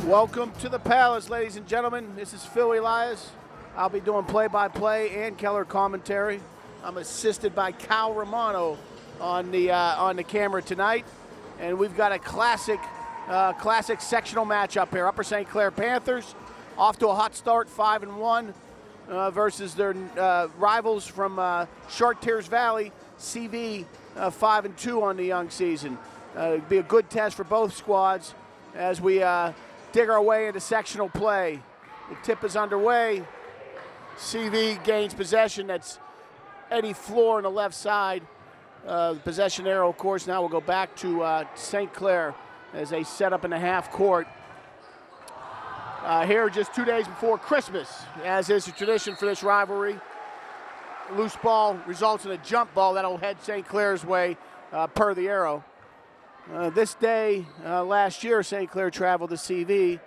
Welcome to the Palace, ladies and gentlemen. This is Phil Elias. I'll be doing play-by-play and Keller commentary. I'm assisted by Cal Romano on the camera tonight, and we've got a classic sectional matchup here. Upper St. Clair Panthers off to a hot start, 5-1, versus their rivals from Chartiers Valley, CV, 5-2 on the young season. It'll be a good test for both squads as we dig our way into sectional play. The tip is underway. CV gains possession. That's Eddie Floor on the left side. The possession arrow, of course, now will go back to St. Clair as they set up in the half court. Here just 2 days before Christmas, as is the tradition for this rivalry. Loose ball results in a jump ball that'll head St. Clair's way per the arrow. This day last year, St. Clair traveled to CV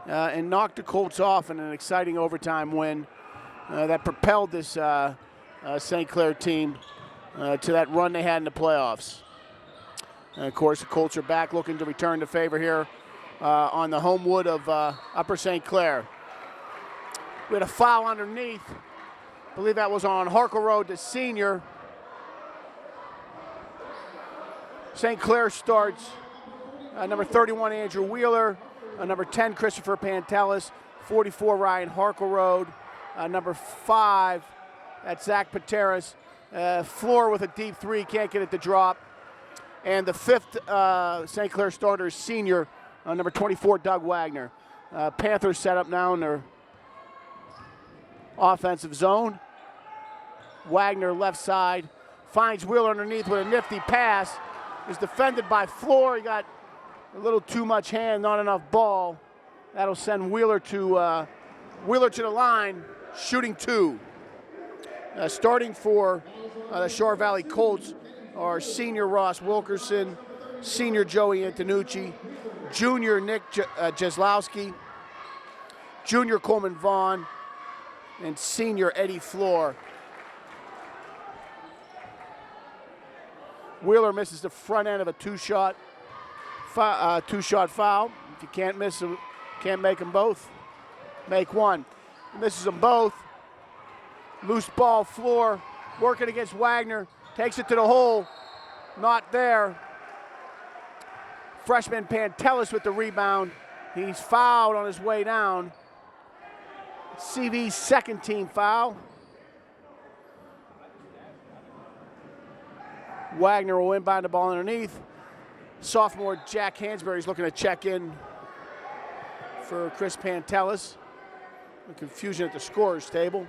and knocked the Colts off in an exciting overtime win that propelled this St. Clair team to that run they had in the playoffs. And of course, the Colts are back looking to return the favor here on the home wood of Upper St. Clair. We had a foul underneath. I believe that was on Harkle Road, the senior. St. Clair starts number 31, Andrew Wheeler, number 10, Christopher Pantelis, 44, Ryan Harkle Road, number 5, that's Zach Pateras. Floor with a deep three, can't get it to drop. And the 5th St. Clair starter is senior, number 24, Doug Wagner. Panthers set up now in their offensive zone. Wagner left side, finds Wheeler underneath with a nifty pass. Is defended by Floor. He got a little too much hand, not enough ball. That'll send Wheeler to the line, shooting 2. Starting for the Shore Valley Colts are senior Ross Wilkerson, senior Joey Antonucci, junior Nick Jeslowski, junior Coleman Vaughn, and senior Eddie Floor. Wheeler misses the front end of a two-shot foul. If you can't miss them, can't make them both, make one. He misses them both. Loose ball, Floor working against Wagner, takes it to the hole, not there. Freshman Pantelis with the rebound. He's fouled on his way down. CV's second team foul. Wagner will inbound the ball underneath. Sophomore Jack Hansberry is looking to check in for Chris Pantelis. Confusion at the scorer's table.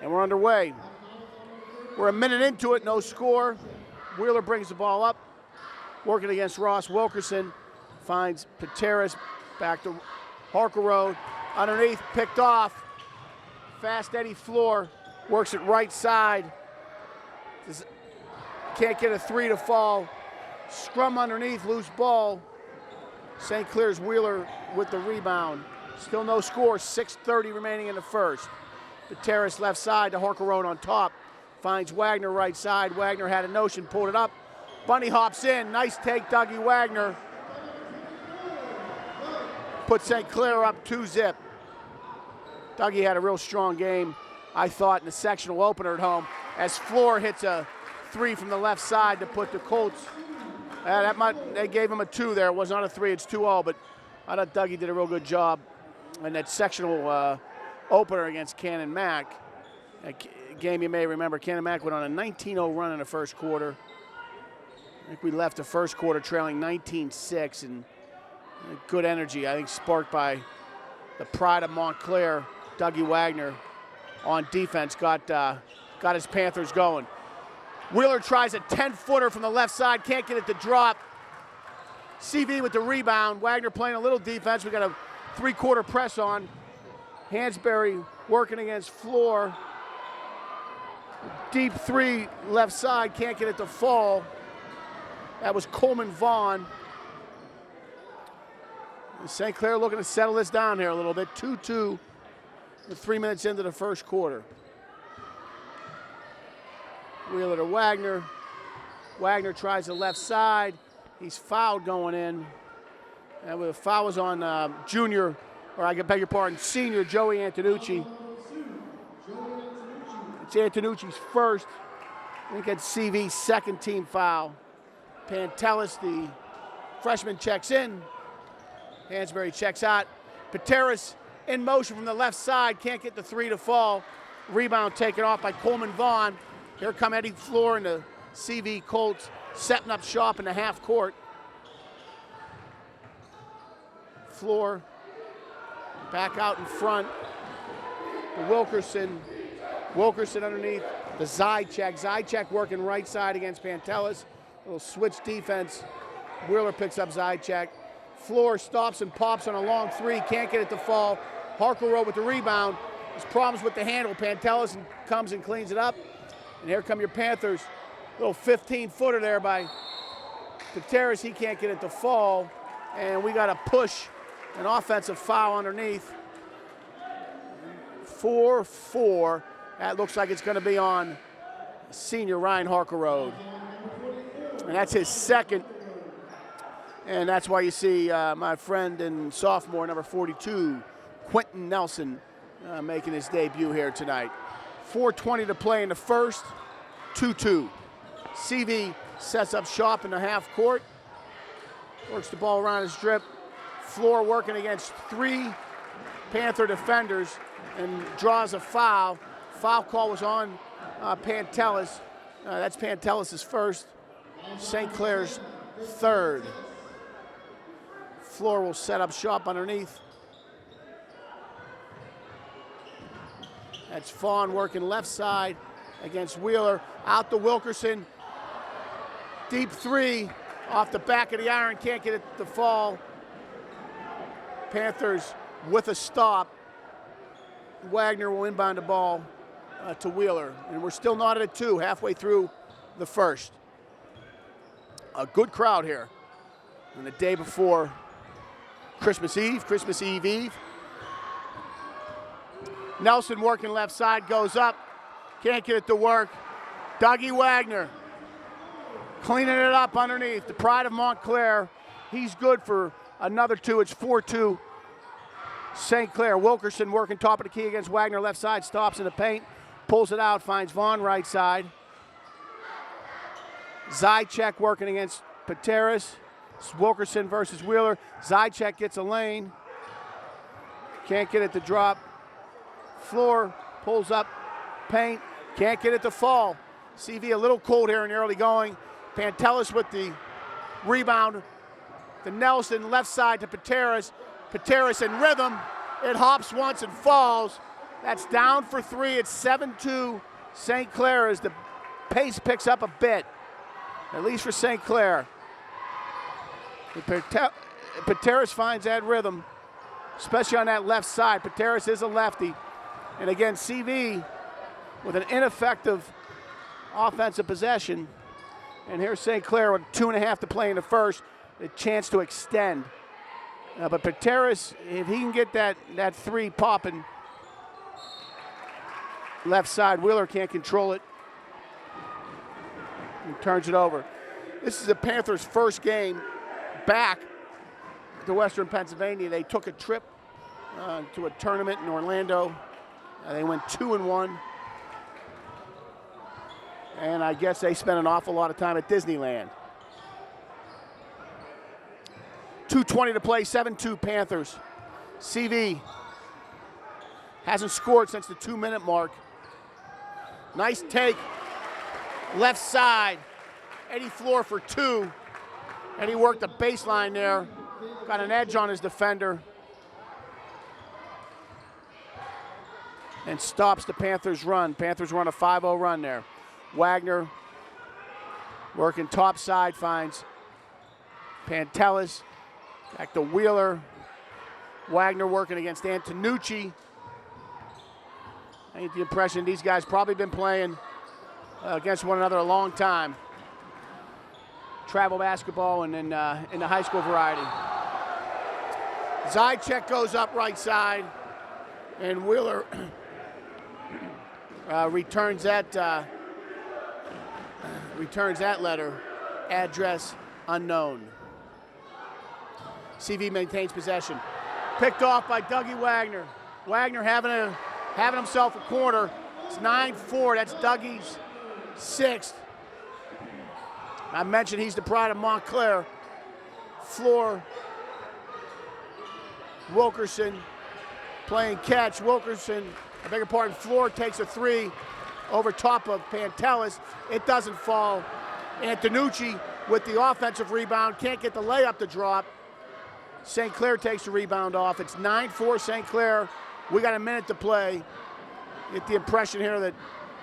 And we're underway. We're a minute into it, no score. Wheeler brings the ball up, working against Ross Wilkerson. Finds Pateras back to Harkle Road. Underneath, picked off. Fast Eddie Floor. Works it right side. Can't get a 3 to fall. Scrum underneath, loose ball. St. Clair's Wheeler with the rebound. Still no score, 6:30 remaining in the first. Pateras left side to Harkle Road on top. Finds Wagner right side. Wagner had a notion, pulled it up. Bunny hops in, nice take, Dougie Wagner. Put St. Clair up 2-zip. Dougie had a real strong game, I thought, in the sectional opener at home, as Floor hits a 3 from the left side to put the Colts. They gave him a 2 there. It was not a 3, it's 2-0, but I thought Dougie did a real good job in that sectional opener against Cannon Mac. A game you may remember, Cannon Mac went on a 19-0 run in the first quarter. I think we left the first quarter trailing 19-6, and good energy, I think, sparked by the pride of Montclair. Dougie Wagner on defense got his Panthers going. Wheeler tries a 10-footer from the left side, can't get it to drop. CV with the rebound. Wagner playing a little defense. We got a 3-quarter press on. Hansberry working against Floor. Deep 3 left side, can't get it to fall. That was Coleman Vaughn. St. Clair looking to settle this down here a little bit. 2-2 with 3 minutes into the first quarter. Wheeler to Wagner. Wagner tries the left side. He's fouled going in. And the foul was on junior, or I beg your pardon, senior Joey Antonucci. It's Antonucci's first. I think it's CV's second team foul. Pantelis, the freshman, checks in. Hansberry checks out. Pateris in motion from the left side, can't get the three to fall. Rebound taken off by Coleman Vaughn. Here come Eddie Floor and the CV Colts setting up shop in the half court. Floor back out in front. The Wilkerson underneath. The Zychek working right side against Pantelis. A little switch defense. Wheeler picks up Zychek. Floor stops and pops on a long three. Can't get it to fall. Harkleroad with the rebound. There's problems with the handle. Pantelis comes and cleans it up. And here come your Panthers. Little 15-footer there by Pateris. He can't get it to fall. And we got a push, an offensive foul underneath. 4-4. That looks like it's going to be on senior Ryan Harkleroad. And that's his second. And that's why you see my friend and sophomore, number 42, Quentin Nelson, making his debut here tonight. 4:20 to play in the first, 2-2. CV sets up shop in the half court. Works the ball around his strip. Floor working against three Panther defenders and draws a foul. Foul call was on Pantelis. That's Pantelis' first. St. Clair's third. Floor will set up shop underneath. That's Fawn working left side against Wheeler. Out to Wilkerson. Deep three off the back of the iron. Can't get it to fall. Panthers with a stop. Wagner will inbound the ball to Wheeler. And we're still not at a 2, halfway through the first. A good crowd here. And the day before Christmas Eve. Nelson working left side, goes up. Can't get it to work. Dougie Wagner cleaning it up underneath. The pride of Montclair. He's good for another 2. It's 4-2. St. Clair. Wilkerson working top of the key against Wagner left side. Stops in the paint. Pulls it out. Finds Vaughn right side. Zychek working against Pateris. It's Wilkerson versus Wheeler. Zychek gets a lane. Can't get it to drop. Floor pulls up. Paint. Can't get it to fall. CV a little cold here in the early going. Pantelis with the rebound. The Nelson left side to Pateris. Pateris in rhythm. It hops once and falls. That's down for 3. It's 7-2 St. Clair as the pace picks up a bit, at least for St. Clair. Pateris finds that rhythm, especially on that left side. Pateris is a lefty. And again, CV with an ineffective offensive possession. And here's St. Clair with 2.5 to play in the first, a chance to extend. But Pateris, if he can get that 3 popping left side, Wheeler can't control it. He turns it over. This is the Panthers' first game back to Western Pennsylvania. They took a trip to a tournament in Orlando. They went 2-1. And I guess they spent an awful lot of time at Disneyland. 2:20 to play, 7-2 Panthers. CV hasn't scored since the 2-minute mark. Nice take, left side. Eddie Floor for 2. And he worked the baseline there. Got an edge on his defender. And stops the Panthers' run. Panthers run a 5-0 run there. Wagner working top side, finds Pantelis. Back to Wheeler. Wagner working against Antonucci. I get the impression these guys probably been playing against one another a long time. Travel basketball and in the high school variety. Zychek goes up right side, and Wheeler returns that letter, address unknown. CV maintains possession. Picked off by Dougie Wagner. Wagner having himself a corner. It's 9-4. That's Dougie's sixth. I mentioned he's the pride of Montclair. Floor. Wilkerson playing catch. Wilkerson, I beg your pardon, Floor takes a three over top of Pantelis. It doesn't fall. Antonucci with the offensive rebound, can't get the layup to drop. St. Clair takes the rebound off. It's 9-4 St. Clair. We got a minute to play. Get the impression here that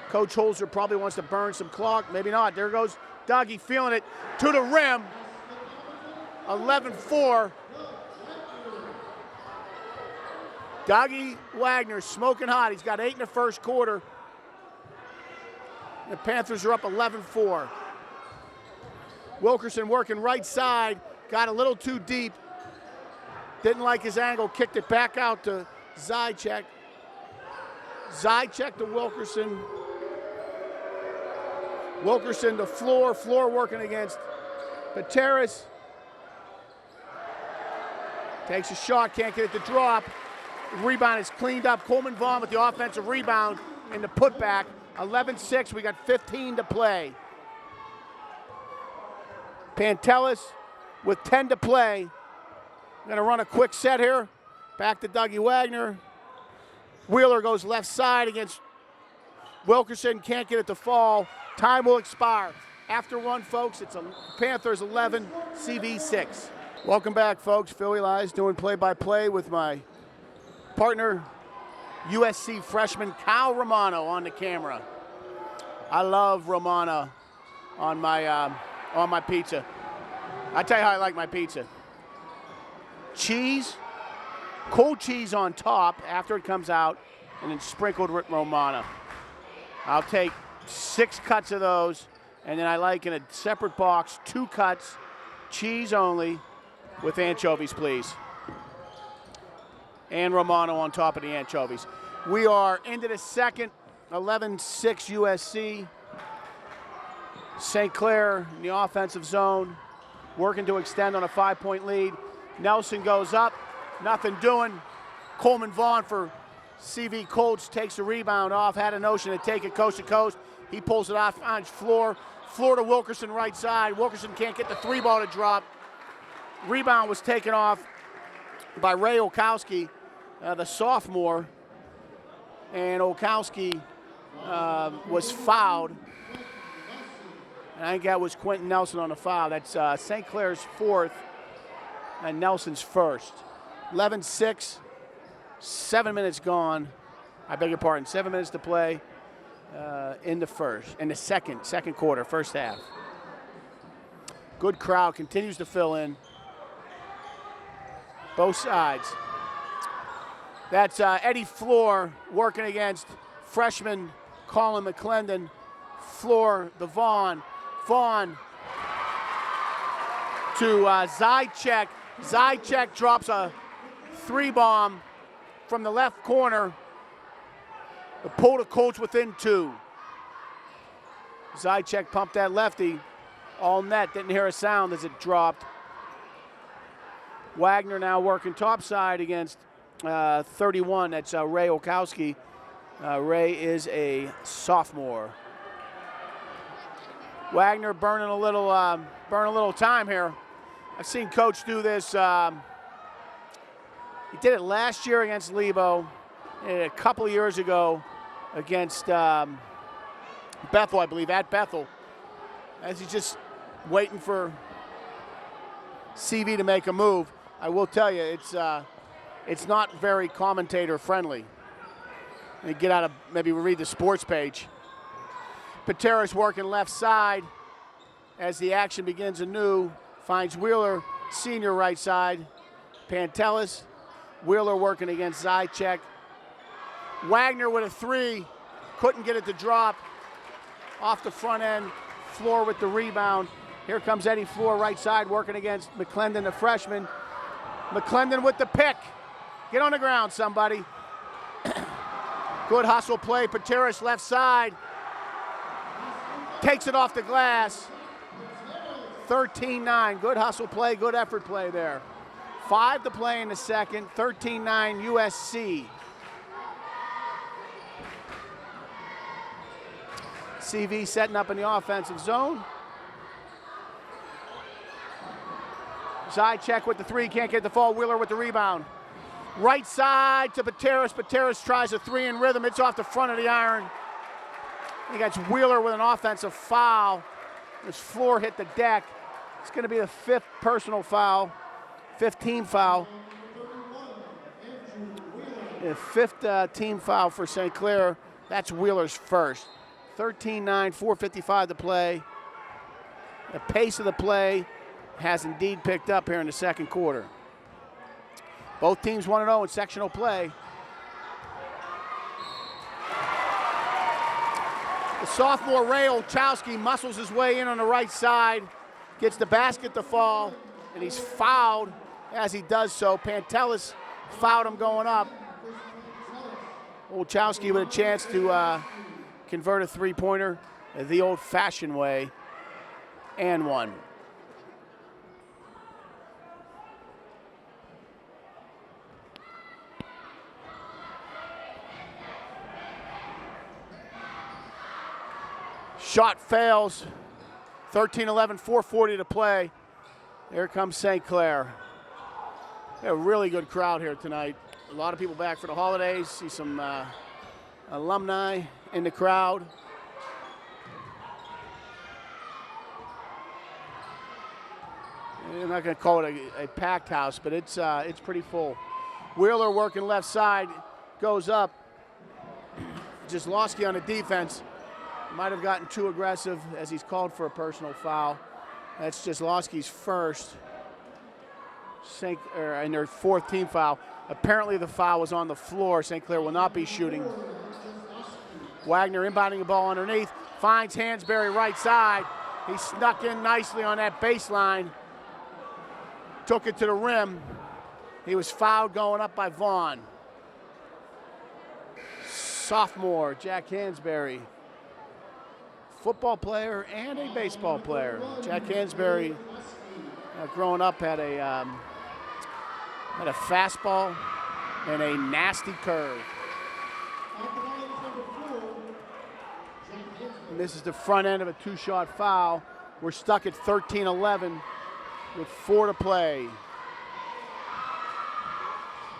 Coach Holzer probably wants to burn some clock. Maybe not. There goes Dougie feeling it to the rim. 11-4. Dougie Wagner smoking hot. He's got 8 in the first quarter. The Panthers are up 11-4. Wilkerson working right side. Got a little too deep. Didn't like his angle. Kicked it back out to Zajac. Zajac to Wilkerson. Wilkerson to Floor. Floor working against Pateris. Takes a shot. Can't get it to drop. Rebound is cleaned up. Coleman Vaughn with the offensive rebound in the putback. 11-6. We got 15 to play. Pantelis with 10 to play. Going to run a quick set here. Back to Dougie Wagner. Wheeler goes left side against Wilkerson. Can't get it to fall. Time will expire. After one, folks, it's Panthers 11, CV 6. Welcome back, folks. Philly Lies doing play-by-play with my partner, USC freshman Kyle Romano on the camera. I love Romano on my pizza. I tell you how I like my pizza. Cheese, cold cheese on top after it comes out, and then sprinkled with Romano. I'll take 6 cuts of those, and then I like in a separate box 2 cuts, cheese only, with anchovies, please. And Romano on top of the anchovies. We are into the second, 11-6 USC. St. Clair in the offensive zone, working to extend on a 5-point lead. Nelson goes up, nothing doing. Coleman Vaughn for CV Colts takes the rebound off, had a notion to take it coast to coast. He pulls it off on Floor. Floor to Wilkerson right side. Wilkerson can't get the 3 ball to drop. Rebound was taken off by Ray Olkowski, the sophomore. And Olkowski was fouled. And I think that was Quentin Nelson on the foul. That's St. Clair's 4th and Nelson's 1st. 11-6, 7 minutes gone. I beg your pardon, 7 minutes to play in the second quarter, first half. Good crowd, continues to fill in. Both sides. That's Eddie Floor working against freshman Colin McClendon. Floor, the Vaughn. Vaughn to Zajac. Zajac drops a 3-bomb from the left corner. The pull to Colts within 2. Zajac pumped that lefty. All net, didn't hear a sound as it dropped. Wagner now working topside against 31. That's Ray Olkowski. Ray is a sophomore. Wagner burning a little time here. I've seen Coach do this. He did it last year against Lebo, and a couple of years ago against Bethel, I believe, at Bethel. As he's just waiting for CV to make a move. I will tell you, it's not very commentator friendly. You get out of, maybe we read the sports page. Pateris working left side as the action begins anew. Finds Wheeler, senior right side. Pantelis. Wheeler working against Zajac. Wagner with a 3. Couldn't get it to drop. Off the front end. Floor with the rebound. Here comes Eddie Floor right side working against McClendon, the freshman. McClendon with the pick. Get on the ground, somebody. Good hustle play. Pateris left side. Takes it off the glass. 13-9. Good hustle play, good effort play there. 5 to play in the second, 13-9 USC. CV setting up in the offensive zone. Side check with the three, can't get the fall. Wheeler with the rebound. Right side to Pateras. Pateras tries a three in rhythm. It's off the front of the iron. He gets Wheeler with an offensive foul. His floor hit the deck. It's going to be the 5th personal foul, 5th team foul. The 5th team foul for St. Clair. That's Wheeler's first. 13-9, 4:55 to play. The pace of the play has indeed picked up here in the second quarter. Both teams 1-0 in sectional play. The sophomore Ray Olchowski muscles his way in on the right side, gets the basket to fall, and he's fouled as he does so. Pantelis fouled him going up. Olchowski with a chance to convert a three-pointer the old-fashioned way, and one. Shot fails. 13-11, 4:40 to play. Here comes St. Clair. A really good crowd here tonight. A lot of people back for the holidays. See some alumni in the crowd. I'm not going to call it a packed house, but it's pretty full. Wheeler working left side, goes up. Jaslowski on the defense. Might have gotten too aggressive as he's called for a personal foul. That's Jaslowski's first. And their 4th team foul. Apparently the foul was on the floor. St. Clair will not be shooting. Wagner inbounding the ball underneath. Finds Hansberry right side. He snuck in nicely on that baseline. Took it to the rim. He was fouled going up by Vaughn. Sophomore Jack Hansberry. Football player and a baseball player. Jack Hansberry, growing up, had a fastball and a nasty curve. And this is the front end of a 2-shot foul. We're stuck at 13-11 with 4 to play.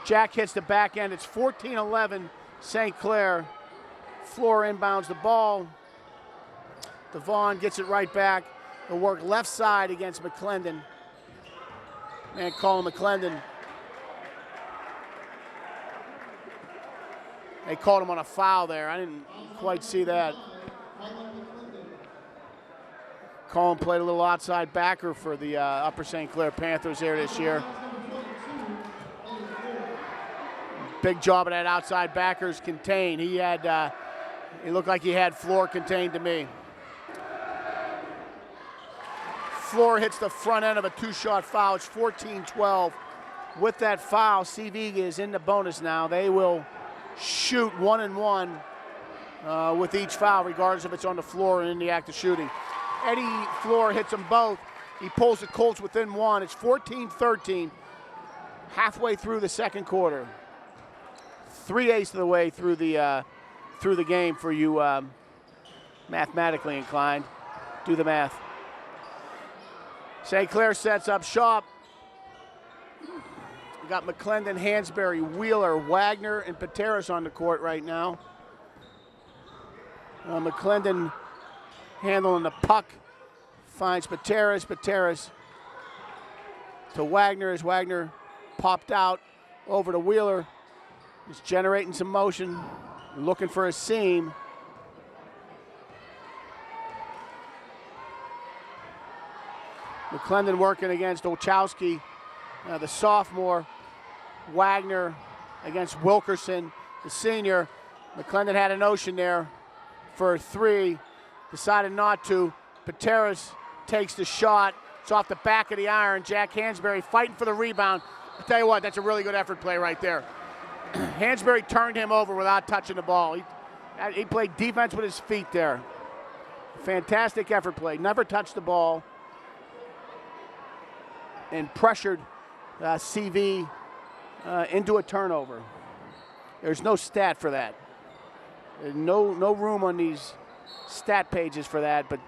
Jack hits the back end. It's 14-11 St. Clair. Floor inbounds the ball. Devon gets it right back. He'll work left side against McClendon. And Colin McClendon. They called him on a foul there. I didn't quite see that. Colin played a little outside backer for the Upper St. Clair Panthers there this year. Big job of that outside backers contained. He looked like he had floor contained to me. Floor hits the front end of a 2-shot foul. It's 14-12. With that foul, CV is in the bonus now. They will shoot 1-1 with each foul, regardless if it's on the floor and in the act of shooting. Eddie Floor hits them both. He pulls the Colts within 1. It's 14-13, halfway through the second quarter. 3/8 of the way through the game for you mathematically inclined. Do the math. St. Clair sets up shop. We got McClendon, Hansberry, Wheeler, Wagner, and Pateras on the court right now. McClendon handling the puck. Finds Pateras. Pateras to Wagner as Wagner popped out over to Wheeler. He's generating some motion, looking for a seam. McClendon working against Olchowski, the sophomore. Wagner against Wilkerson, the senior. McClendon had a notion there for a 3, decided not to. Pateras takes the shot. It's off the back of the iron. Jack Hansberry fighting for the rebound. I'll tell you what, that's a really good effort play right there. Hansberry turned him over without touching the ball. He played defense with his feet there. Fantastic effort play. Never touched the ball. And pressured CV into a turnover. There's no stat for that. There's no room on these stat pages for that, but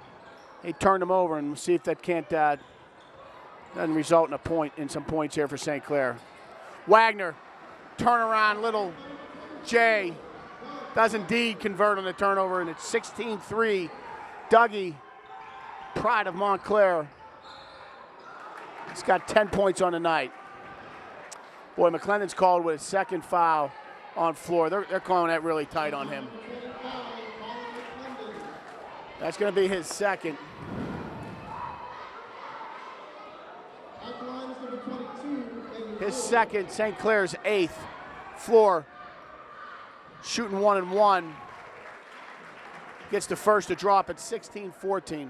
they turned them over, and we'll see if that can't doesn't result in some points here for St. Clair. Wagner, turnaround, little J, does indeed convert on the turnover, and it's 16-3. Dougie, pride of Montclair, he's got 10 points on the night. Boy, McClendon's called with a second foul on floor. They're calling that really tight on him. That's going to be his second. His second, St. Clair's eighth. Floor shooting 1-1. Gets the first to drop at 16-14.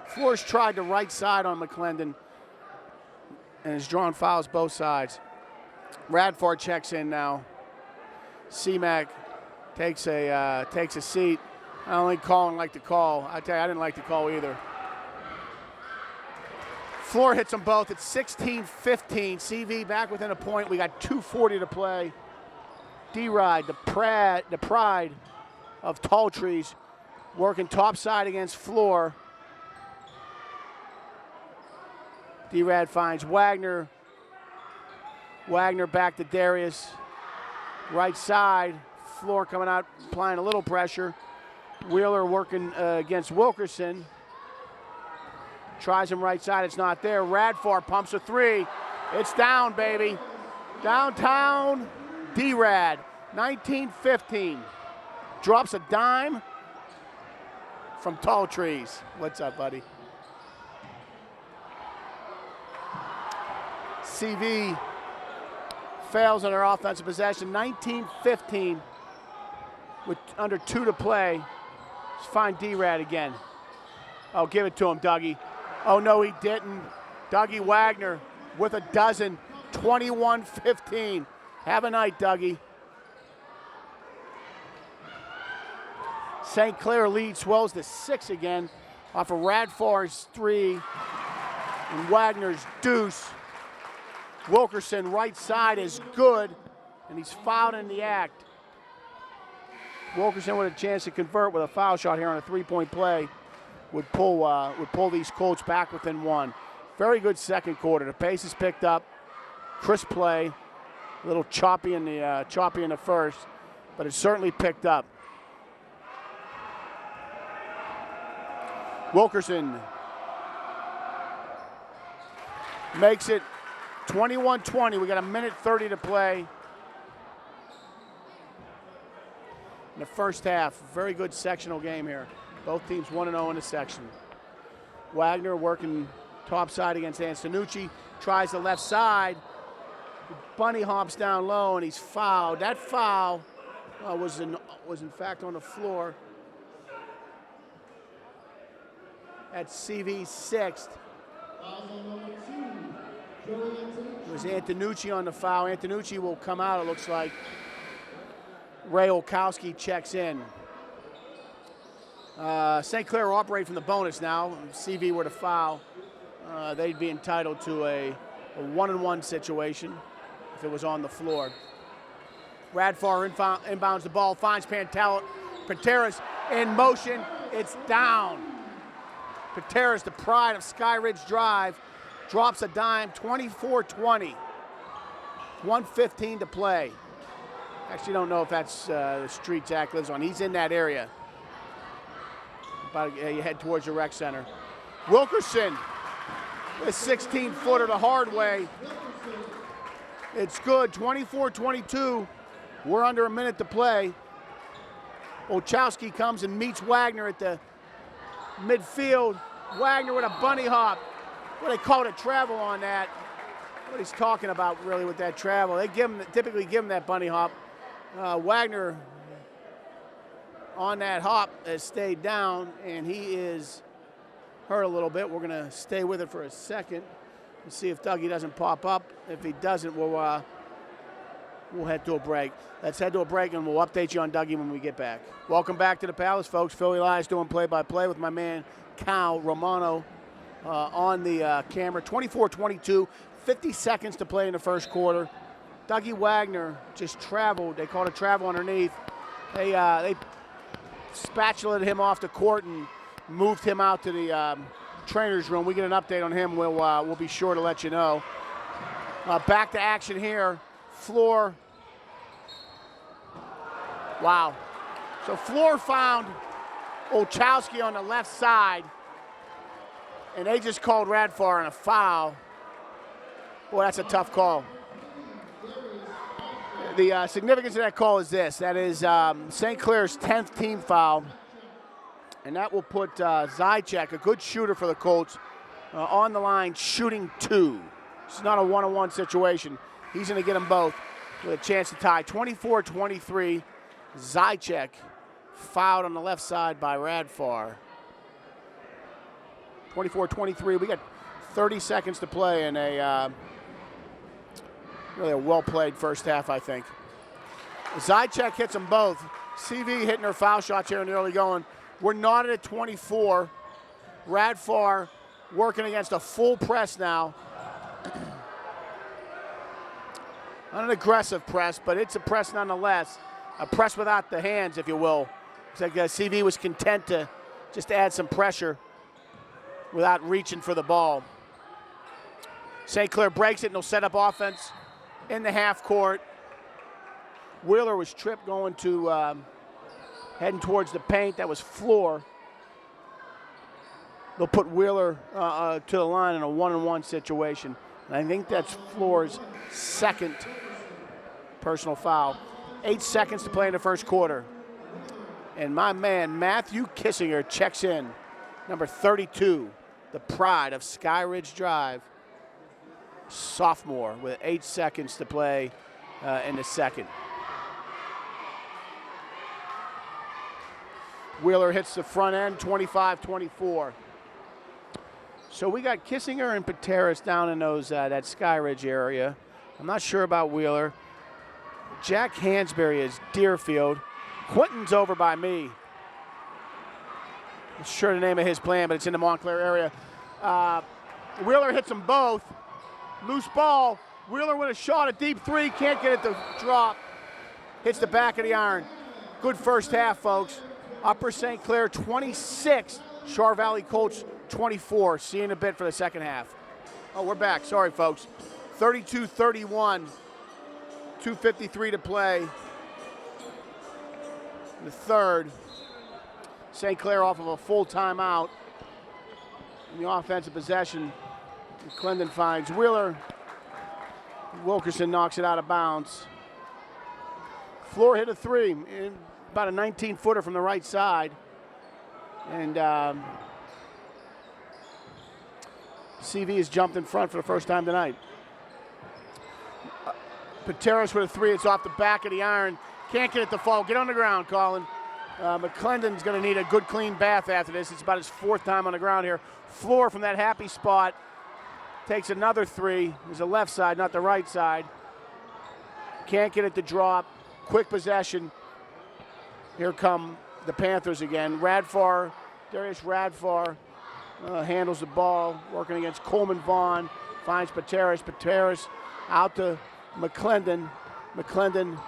Floor's tried the right side on McClendon and has drawn fouls both sides. Radford checks in now. CMAC takes a seat. I don't think calling like to call. I tell you, I didn't like the call either. Floor hits them both. It's 16-15. CV back within a point. We got 2:40 to play. D-Ride, the pride of Tall Trees, working topside against Floor. D-Rad finds Wagner. Wagner back to Darius. Right side. Floor coming out, applying a little pressure. Wheeler working against Wilkerson. Tries him right side, it's not there. Radford pumps a three. It's down, baby. Downtown D-Rad, 19-15. Drops a dime from Tall Trees. What's up, buddy? CV fails on their offensive possession, 19-15 with under 2 to play. Let's find D-Rad again. Oh, give it to him, Dougie. Oh, no, he didn't. Dougie Wagner with a dozen, 21-15. Have a night, Dougie. St. Clair lead swells to 6 again off of Radford's 3 and Wagner's deuce. Wilkerson right side is good, and he's fouled in the act. Wilkerson with a chance to convert with a foul shot here on a three-point play. Would pull these Colts back within 1. Very good second quarter. The pace is picked up. Crisp play. A little choppy in the first, but it's certainly picked up. Wilkerson makes it 21-20. We got a minute 30 to play in the first half. Very good sectional game here. Both teams 1-0 in the section. Wagner working topside against Antonucci. Tries the left side. Bunny hops down low and he's fouled. That foul was in fact on the floor. At CV's 6th. It was Antonucci on the foul. Antonucci will come out, it looks like. Ray Olkowski checks in. St. Clair will operate from the bonus now. If CV were to foul, they'd be entitled to a 1-on-1 situation if it was on the floor. Radford inbounds the ball, finds Panteras in motion. It's down. Panteras, the pride of Sky Ridge Drive, drops a dime, 24-20. 1:15 to play. Actually, don't know if that's the street Zach lives on. He's in that area. You head towards the rec center. Wilkerson, a 16-footer the hard way. It's good, 24-22. We're under a minute to play. Olchowski comes and meets Wagner at the midfield. Wagner with a bunny hop. Well, they call it a travel on that. What he's talking about really with that travel. They typically give him that bunny hop. Wagner on that hop has stayed down, and he is hurt a little bit. We're going to stay with it for a second and see if Dougie doesn't pop up. If he doesn't, we'll head to a break. Let's head to a break, and we'll update you on Dougie when we get back. Welcome back to the Palace, folks. Philly Elias doing play-by-play with my man Cal Romano on the camera. 24-22, 50 seconds to play in the first quarter. Dougie Wagner just traveled. They called a travel underneath. They spatulated him off the court and moved him out to the trainer's room. We get an update on him. We'll be sure to let you know. Back to action here. Floor. Wow. So Floor found Olchowski on the left side, and they just called Radfar on a foul. Boy, that's a tough call. The significance of that call is this. That is St. Clair's 10th team foul, and that will put Zychek, a good shooter for the Colts, on the line shooting 2. It's not a one-on-one situation. He's going to get them both with a chance to tie. 24-23, Zychek fouled on the left side by Radfar. 24-23, we got 30 seconds to play in really a well-played first half, I think. Zychek hits them both. CV hitting her foul shots here in the early going. We're knotted at 24. Radfar working against a full press now. Not an aggressive press, but it's a press nonetheless. A press without the hands, if you will. It's like CV was content to just add some pressure without reaching for the ball. St. Clair breaks it, and they'll set up offense in the half court. Wheeler was tripped going to heading towards the paint. That was Floor. They'll put Wheeler to the line in a one-on-one situation. And I think that's Floor's second personal foul. 8 seconds to play in the first quarter. And my man, Matthew Kissinger, checks in. Number 32, the pride of Sky Ridge Drive. Sophomore with 8 seconds to play in the second. Wheeler hits the front end, 25-24. So we got Kissinger and Pateras down in those that Sky Ridge area. I'm not sure about Wheeler. Jack Hansberry is Deerfield. Quentin's over by me. I'm sure the name of his plan, but it's in the Montclair area. Wheeler hits them both. Loose ball. Wheeler with a shot, a deep 3. Can't get it to drop. Hits the back of the iron. Good first half, folks. Upper St. Clair 26. Char Valley Colts 24. See you in a bit for the second half. Oh, we're back. Sorry, folks. 32-31. 2:53 to play. The third. St. Clair off of a full timeout. In the offensive possession, Clendon finds Wheeler. Wilkerson knocks it out of bounds. Floor hit a 3, about a 19-footer from the right side. And CV has jumped in front for the first time tonight. Pateras with a 3, it's off the back of the iron. Can't get it to fall. Get on the ground, Colin. McClendon's going to need a good clean bath after this. It's about his 4th time on the ground here. Floor from that happy spot takes another 3. There's the left side, not the right side. Can't get it to drop. Quick possession. Here come the Panthers again. Radfar, Darius Radfar handles the ball, working against Coleman Vaughn. Finds Pateras. Pateras out to McClendon. McClendon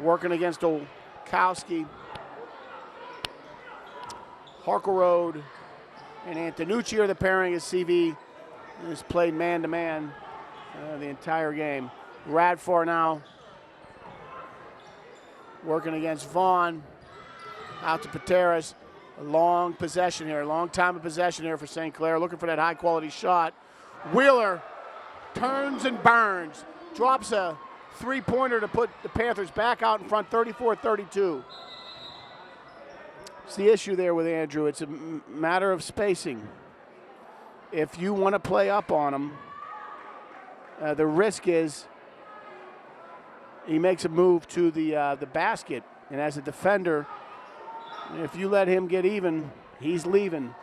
working against Olkowski. Harkerode and Antonucci are the pairing as CV has played man-to-man the entire game. Radfar now working against Vaughn. Out to Pateras. A long possession here, long time of possession here for St. Clair. Looking for that high-quality shot. Wheeler turns and burns. Drops a 3-pointer to put the Panthers back out in front, 34-32. It's the issue there with Andrew. It's a matter of spacing. If you want to play up on him, the risk is he makes a move to the basket. And as a defender, if you let him get even, he's leaving.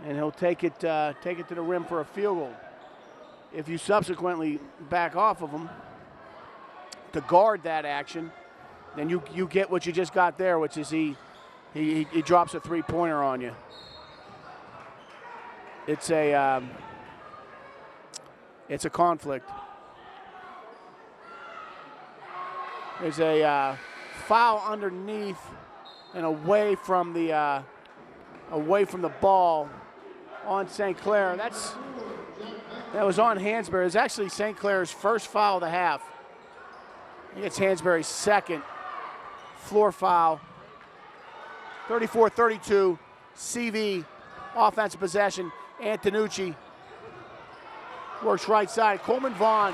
And he'll take it to the rim for a field goal. If you subsequently back off of him to guard that action, then you get what you just got there, which is he drops a 3-pointer on you. It's a it's a conflict. There's a foul underneath and away from the ball on St. Clair. That was on Hansberry. It was actually St. Clair's first foul of the half. It's Hansberry's second floor foul. 34-32, CV, offensive possession. Antonucci works right side. Coleman Vaughn,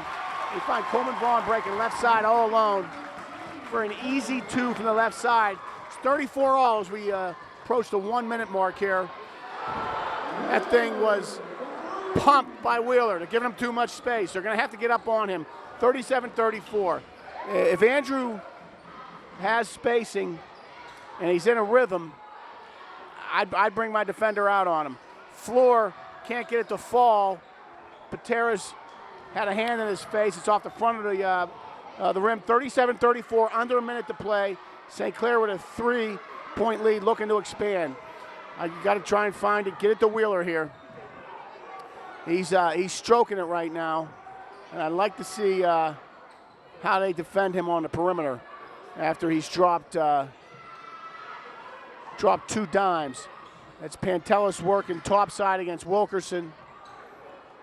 we find Coleman Vaughn breaking left side all alone for an easy 2 from the left side. It's 34 all as we approach the 1 minute mark here. That thing was pumped by Wheeler. They're giving him too much space. They're going to have to get up on him. 37-34. If Andrew has spacing and he's in a rhythm, I'd bring my defender out on him. Floor can't get it to fall. Patera's had a hand in his face. It's off the front of the rim. 37-34, under a minute to play. St. Clair with a 3-point lead, looking to expand. You got to try and find it. Get it to Wheeler here. He's stroking it right now, and I'd like to see how they defend him on the perimeter after he's dropped 2 dimes. That's Pantelis working topside against Wilkerson.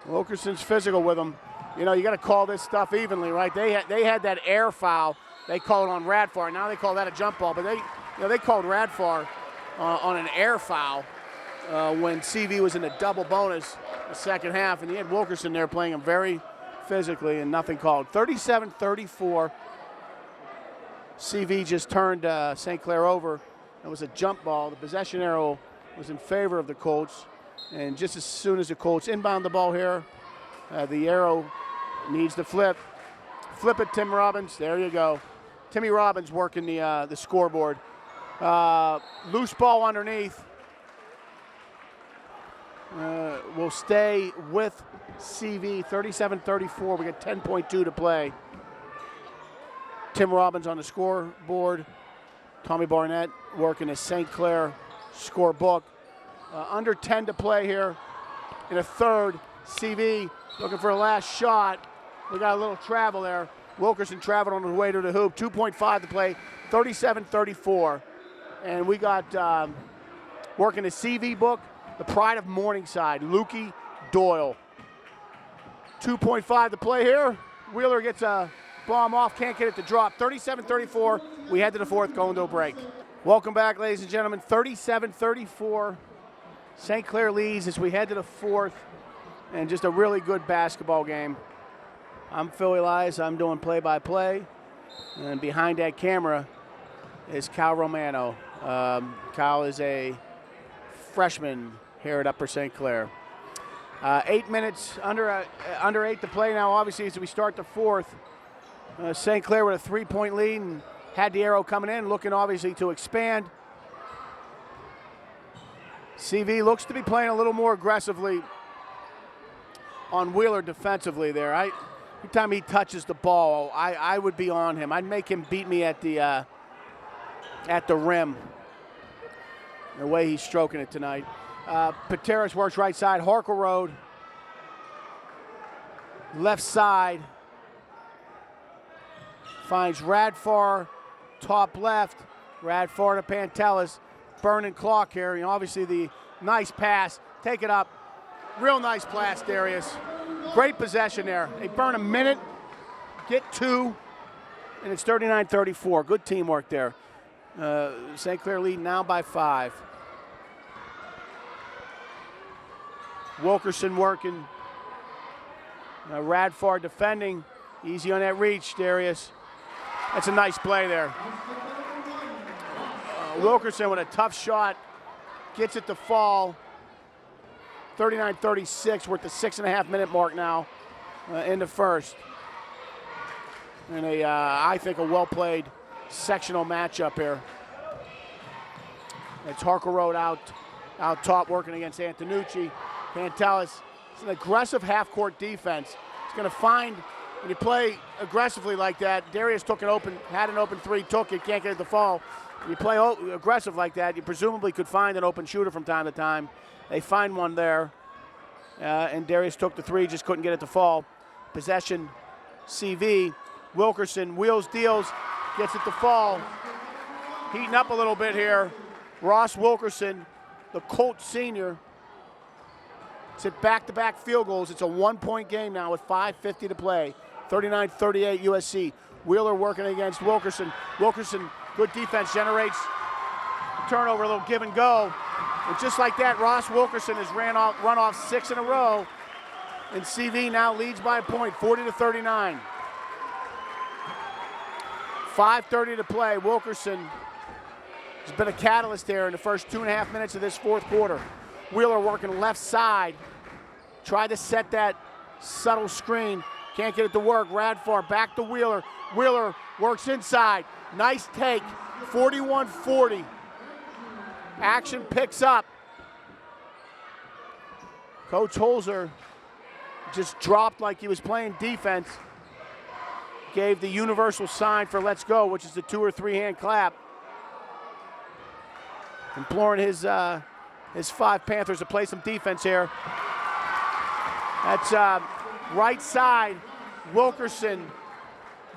Wilkerson's physical with him. You know, you got to call this stuff evenly, right? They had that air foul. They called on Radfar. Now they call that a jump ball, but they called Radfar on an air foul when CV was in the double bonus the second half, and he had Wilkerson there playing him very physically, and nothing called. 37-34. CV just turned St. Clair over. It was a jump ball. The possession arrow was in favor of the Colts, and just as soon as the Colts inbound the ball here, the arrow needs to flip. Flip it, Tim Robbins. There you go. Timmy Robbins working the scoreboard. Loose ball underneath. Will stay with CV. 37-34. We got 10.2 to play. Tim Robbins on the scoreboard. Tommy Barnett working his St. Clair scorebook. Under 10 to play here in a third. CV looking for a last shot. We got a little travel there. Wilkerson traveled on his way to the hoop. 2.5 to play. 37-34. And we got working the CV book, the pride of Morningside, Lukey Doyle. 2.5 to play here. Wheeler gets a bomb off, can't get it to drop. 37-34. We head to the fourth, going to a break. Welcome back, ladies and gentlemen. 37-34. St. Clair leads as we head to the fourth, and just a really good basketball game. I'm Phil Elias. I'm doing play-by-play, and behind that camera is Cal Romano. Cal is a freshman here at Upper St. Clair. 8 minutes, under 8 to play now, obviously, as we start the fourth. St. Clair with a 3-point lead and had the arrow coming in, looking obviously to expand. CV looks to be playing a little more aggressively on Wheeler defensively there. Every time he touches the ball, I would be on him. I'd make him beat me at the rim. The way he's stroking it tonight. Pateras works right side. Harkle Road. Left side. Finds Radfar. Top left. Radfar to Pantelis. Burning clock here. And obviously the nice pass. Take it up. Real nice pass, Darius. Great possession there. They burn a minute. Get 2. And it's 39-34. Good teamwork there. St. Clair lead now by 5. Wilkerson working. Radfar defending. Easy on that reach, Darius. That's a nice play there. Wilkerson with a tough shot. Gets it to fall. 39-36. We're at the 6.5 minute mark now in the first. And I think a well-played sectional matchup here. It's Harkle Road out top working against Antonucci. Pantelis, it's an aggressive half-court defense. It's going to find, when you play aggressively like that, Darius had an open 3, took it, can't get it to fall. When you play aggressive like that, you presumably could find an open shooter from time to time. They find one there, and Darius took the 3, just couldn't get it to fall. Possession, CV. Wilkerson wheels, deals, gets it to fall. Heating up a little bit here. Ross Wilkerson, the Colts senior. It's at back-to-back field goals. It's a 1-point game now with 5:50 to play. 39-38 USC. Wheeler working against Wilkerson. Wilkerson, good defense, generates turnover, a little give and go. And just like that, Ross Wilkerson has run off 6 in a row. And CV now leads by a point, 40-39. 5:30 to play. Wilkerson has been a catalyst there in the first 2.5 minutes of this fourth quarter. Wheeler working left side. Tried to set that subtle screen. Can't get it to work. Radfar back to Wheeler. Wheeler works inside. Nice take. 41-40. Action picks up. Coach Holzer just dropped like he was playing defense. Gave the universal sign for let's go, which is the 2 or 3 hand clap. Imploring his 5 Panthers to play some defense here. That's right side, Wilkerson.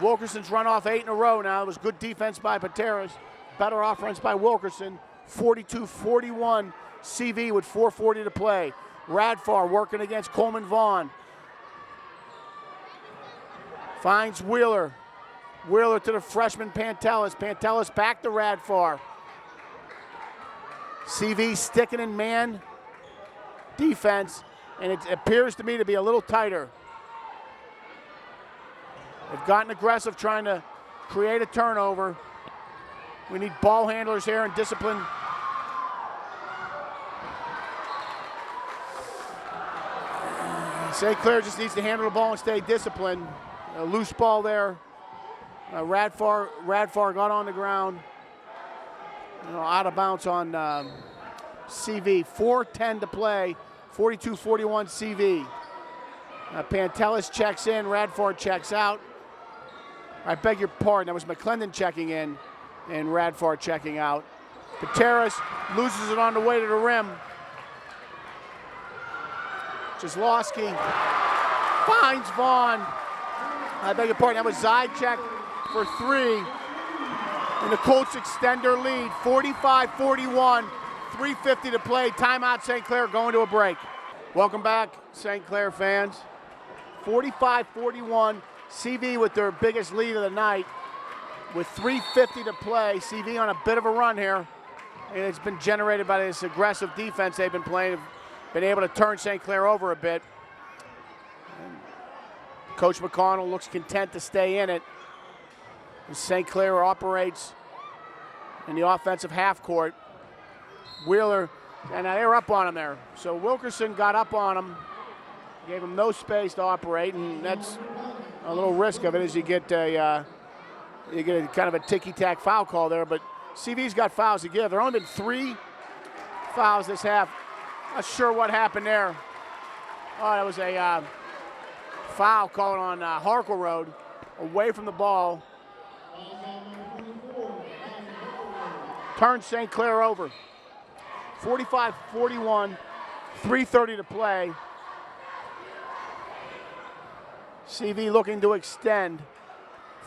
Wilkerson's run off 8 in a row now. It was good defense by Pateras. Better offense by Wilkerson. 42-41, CV with 4:40 to play. Radfar working against Coleman Vaughn. Finds Wheeler. Wheeler to the freshman Pantelis. Pantelis back to Radfar. CV sticking in man defense, and it appears to me to be a little tighter. They've gotten aggressive trying to create a turnover. We need ball handlers here and discipline. St. Clair just needs to handle the ball and stay disciplined. A loose ball there. Radfar got on the ground. Out of bounds on CV. 4:10 to play. 42-41 CV. Pantelis checks in. Radfar checks out. I beg your pardon. That was McClendon checking in and Radfar checking out. Pateras loses it on the way to the rim. Jaslowski finds Vaughn. I beg your pardon. That was Zychek for 3. And the Colts extend their lead, 45-41, 3:50 to play. Timeout, St. Clair going to a break. Welcome back, St. Clair fans. 45-41, CV with their biggest lead of the night with 3:50 to play. CV on a bit of a run here, and it's been generated by this aggressive defense they've been playing. Been able to turn St. Clair over a bit. And Coach McConnell looks content to stay in it. St. Clair operates in the offensive half court. Wheeler, and they were up on him there. So Wilkerson got up on him, gave him no space to operate, and that's a little risk of it as you get a kind of a ticky-tack foul call there. But CV's got fouls to give. There have only been 3 fouls this half. Not sure what happened there. Oh, that was a foul called on Harkle Road, away from the ball. Turns St. Clair over. 45-41, 3:30 to play. CV looking to extend.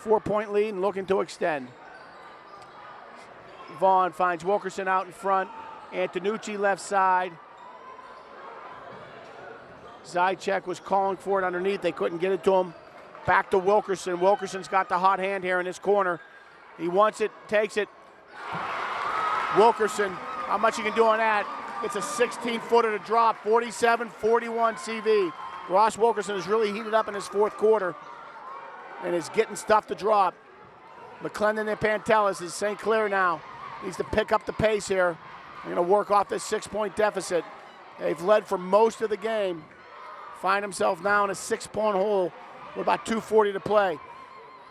4-point lead and looking to extend. Vaughn finds Wilkerson out in front. Antonucci left side. Zychek was calling for it underneath. They couldn't get it to him. Back to Wilkerson. Wilkerson's got the hot hand here in this corner. He wants it, takes it. Wilkerson, how much he can do on that? It's a 16-footer to drop, 47-41 CV. Ross Wilkerson has really heated up in his fourth quarter and is getting stuff to drop. McClendon and Pantelis is St. Clair now. Needs to pick up the pace here. They're going to work off this 6-point deficit. They've led for most of the game. Find himself now in a 6-point hole with about 2:40 to play.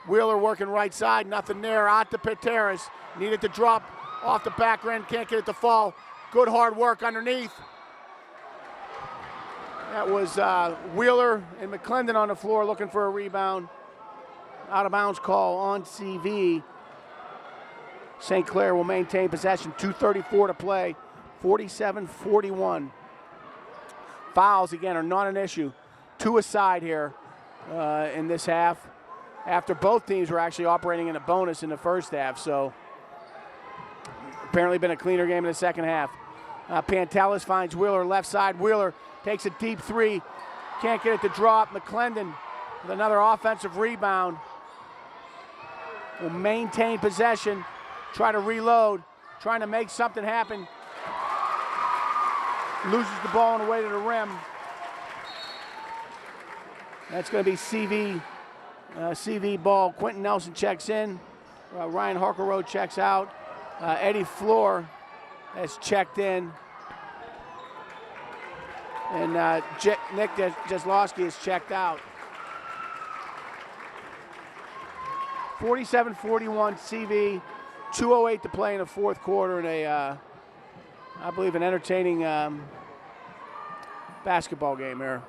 Wheeler working right side, nothing there. Out to Pateras. Needed to drop off the back end, can't get it to fall. Good hard work underneath. That was Wheeler and McClendon on the floor looking for a rebound. Out of bounds call on CV. St. Clair will maintain possession, 2:34 to play, 47-41. Fouls, again, are not an issue. 2 aside here. in this half, after both teams were actually operating in a bonus in the first half. So apparently been a cleaner game in the second half. Pantelis finds Wheeler left side. Wheeler takes a deep three. Can't get it to drop. McClendon with another offensive rebound. Will maintain possession, try to reload, trying to make something happen. Loses the ball on the way to the rim. That's going to be CV ball. Quentin Nelson checks in. Ryan Harkerroad checks out. Eddie Floor has checked in. And Nick Jaslowski has checked out. 47-41 CV, 2:08 to play in the fourth quarter in a, I believe, an entertaining basketball game here.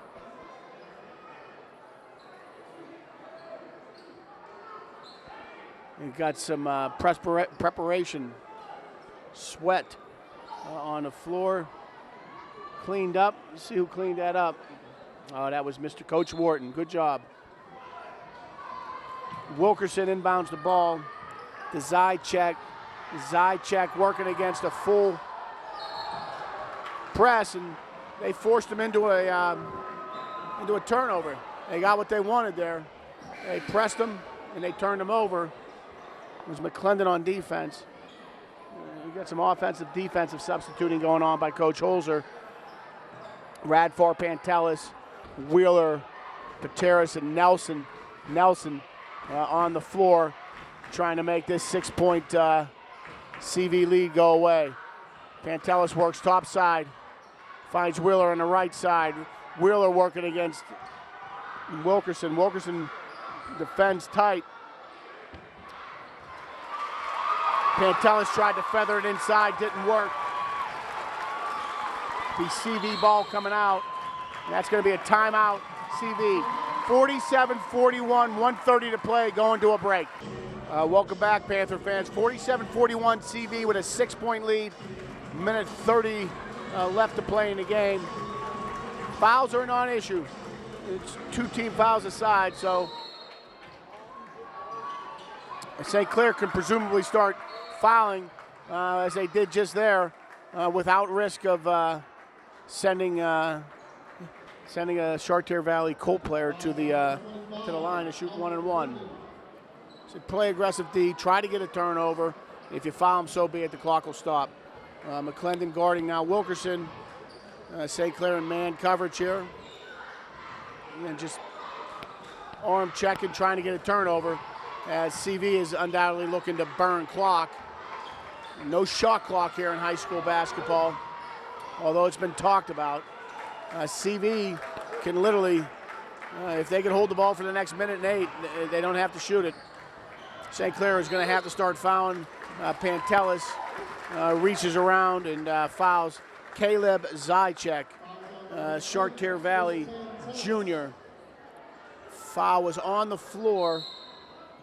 We've got some preparation, sweat on the floor. Cleaned up. Let's see who cleaned that up. Oh, that was Mr. Coach Wharton. Good job. Wilkerson inbounds the ball to Zychek. Zychek working against a full press, and they forced him into a turnover. They got what they wanted there. They pressed him, and they turned him over. It was McClendon on defense. We got some offensive, defensive substituting going on by Coach Holzer. Radfar, Pantelis, Wheeler, Pateris, and Nelson on the floor, trying to make this 6-point CV lead go away. Pantelis works top side, finds Wheeler on the right side. Wheeler working against Wilkerson. Wilkerson defends tight. Pantelis tried to feather it inside, didn't work. The CV ball coming out. And that's going to be a timeout, CV. 47-41, 1:30 to play, going to a break. Welcome back, Panther fans. 47-41 CV with a 6-point lead. Minute 30 left to play in the game. Fouls are a non-issue. It's 2 team fouls aside, so St. Clair can presumably start fouling as they did just there without risk of sending a Chartier Valley Colt player to the line to shoot 1-and-1. So play aggressive D, try to get a turnover. If you foul him, so be it, the clock will stop. McClendon guarding now Wilkerson. St. Clair in man coverage here. And just arm checking, trying to get a turnover, as CV is undoubtedly looking to burn clock. No shot clock here in high school basketball, although it's been talked about. CV can literally, if they can hold the ball for the next minute and 8, they don't have to shoot it. St. Clair is going to have to start fouling. Pantelis reaches around and fouls Caleb Zychek, Chartier Valley Jr. Foul was on the floor.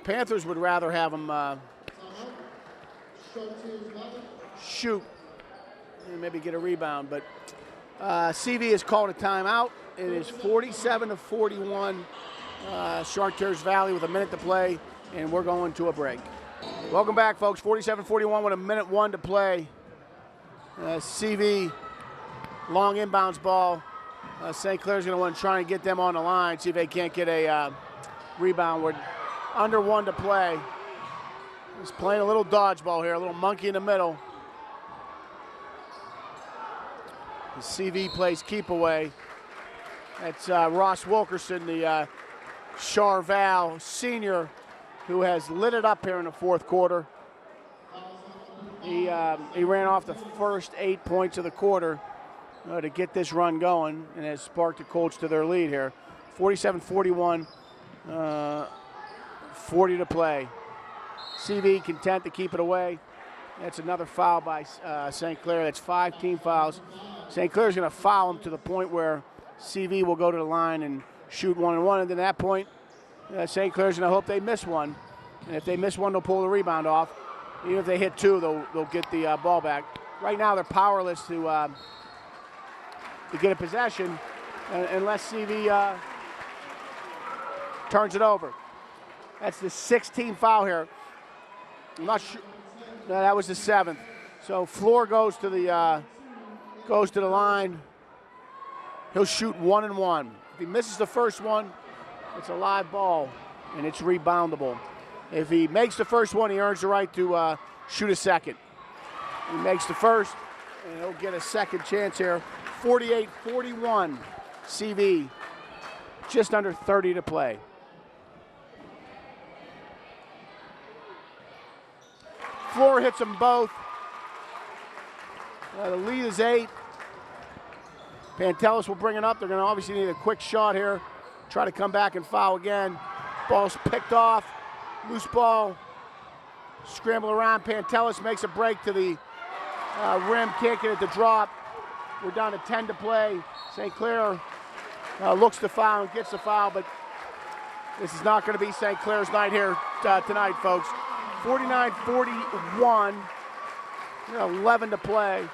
Panthers would rather have him shoot and maybe get a rebound, but CV is called a timeout. It is 47-41, Chartiers Valley with a minute to play, and we're going to a break. Welcome back, folks. 47-41 with a minute 1 to play. CV, long inbounds ball. St. Clair's going to want to try and get them on the line, see if they can't get a rebound. We're under 1 to play. He's playing a little dodgeball here, a little monkey in the middle. The CV plays keep away. That's Ross Wilkerson, the Charval senior, who has lit it up here in the fourth quarter. He ran off the first 8 points of the quarter to get this run going, and has sparked the Colts to their lead here. 47-41, 40 to play. CV content to keep it away. That's another foul by St. Clair. That's 5 team fouls. St. Clair's going to foul him to the point where CV will go to the line and shoot 1-and-1, and then at that point, St. Clair's going to hope they miss one. And if they miss one, they'll pull the rebound off. Even if they hit 2, they'll get the ball back. Right now, they're powerless to get a possession unless CV turns it over. That's the 16th foul here. I'm not sure. No, that was the 7th. So Floor goes to the line. He'll shoot 1 and 1. If he misses the first one, it's a live ball and it's reboundable. If he makes the first one, he earns the right to shoot a second. He makes the first, and he'll get a second chance here. 48-41, CV. Just under 30 to play. Floor hits them both. The lead is 8. Pantelis will bring it up. They're going to obviously need a quick shot here. Try to come back and foul again. Ball's picked off. Loose ball. Scramble around. Pantelis makes a break to the rim. Can't get it to drop. We're down to 10 to play. St. Clair looks to foul and gets the foul, but this is not going to be St. Clair's night here tonight, folks. 49-41. 11 to play.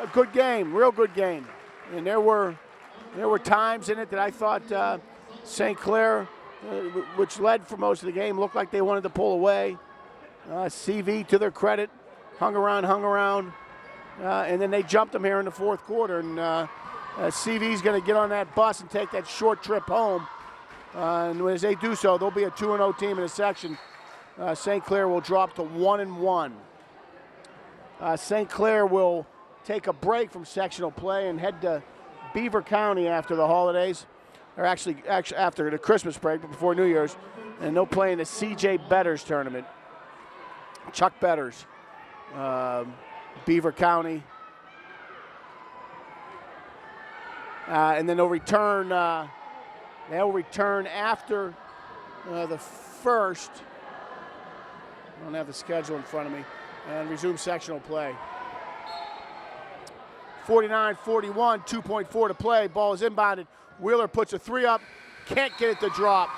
A good game, real good game. And there were times in it that I thought St. Clair, which led for most of the game, looked like they wanted to pull away. CV, to their credit, hung around, and then they jumped them here in the fourth quarter. And CV's going to get on that bus and take that short trip home. And as they do so, they'll be a 2-0 team in the section. St. Clair will drop to 1 and 1. St. Clair will take a break from sectional play and head to Beaver County after the holidays, or actually after the Christmas break, but before New Year's, and they'll play in the C.J. Betters tournament. Chuck Betters, Beaver County, and then they'll return. They'll return after the first. I don't have the schedule in front of me, and resume sectional play. 49-41, 2.4 to play. Ball is inbounded. Wheeler puts a 3 up. Can't get it to drop.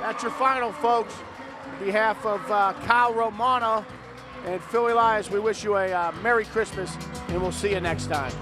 That's your final, folks. On behalf of Kyle Romano and Philly Lions, we wish you a Merry Christmas, and we'll see you next time.